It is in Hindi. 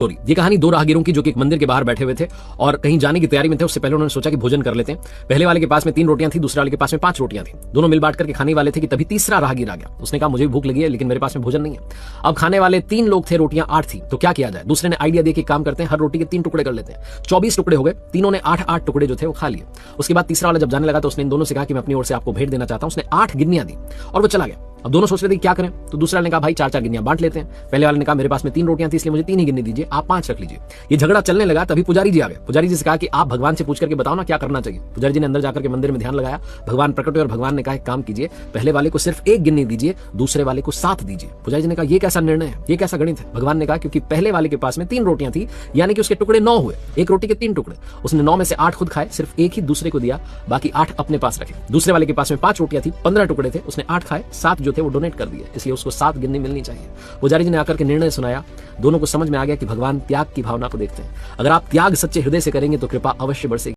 स्टोरी। ये कहानी दो राहगीरों की जो कि एक मंदिर के बाहर बैठे हुए थे और कहीं जाने की तैयारी में थे। उससे पहले उन्होंने सोचा कि भोजन कर लेते हैं। पहले वाले के पास में 3 रोटियां थी, दूसरे वाले के पास में 5 रोटियां थी। दोनों मिल बांट करके खाने वाले थे कि तभी तीसरा राहगीर आ गया। उसने कहा मुझे भी भूख लगी है लेकिन मेरे पास में भोजन नहीं है। अब खाने वाले 3 लोग थे, रोटियां 8 थी, तो क्या किया जाए। दूसरे ने आइडिया दिया कि काम करते हैं, हर रोटी के 3 टुकड़े कर लेते हैं। 24 टुकड़े हो गए। तीनों ने 8-8 टुकड़े जो थे वो खा लिए। उसके बाद तीसरा वाला जब जाने लगा तो उसने इन दोनों से कहा कि मैं अपनी ओर से आपको भेंट देना चाहता हूं। उसने 8 गिन्नियां दी और वो चला गया। अब दोनों सोच रहे थे क्या करें, तो दूसरा ने कहा भाई 4-4 गिन्नियां बांट लेते हैं। पहले वाले ने कहा मेरे पास में 3 रोटियां थी इसलिए मुझे 3 ही गिन्नी दीजिए, आप 5 रख लीजिए। ये झगड़ा चलने लगा, तभी पुजारी जी आ गए। पुजारी जी से कहा कि आप भगवान से पूछ करके बताओ ना क्या करना चाहिए। पुजारी जी ने अंदर जाकर के मंदिर में ध्यान लगाया, भगवान प्रकट हुए और भगवान ने कहा एक काम कीजिए, पहले वाले को सिर्फ 1 गिन्नी दीजिए, दूसरे वाले को 7 दीजिए। पुजारी जी ने कहा ये कैसा निर्णय है, ये कैसा गणित है। भगवान ने कहा क्योंकि पहले वाले के पास में 3 रोटियां थी, यानी कि उसके टुकड़े 9 हुए, एक रोटी के 3 टुकड़े। उसने 9 में से 8 खुद खाए, सिर्फ 1 ही दूसरे को दिया, बाकी 8 अपने पास रखे। दूसरे वाले के पास में 5 रोटियां थी, 15 टुकड़े थे, उसने 8 खाए, 7 जो थे वो डोनेट कर दिए, इसलिए उसको 7 गिन्नी मिलनी चाहिए। पुजारी जी ने आकर के निर्णय सुनाया। दोनों को समझ में आ गया कि भगवान त्याग की भावना को देखते हैं। अगर आप त्याग सच्चे हृदय से करेंगे तो कृपा अवश्य बरसेगी।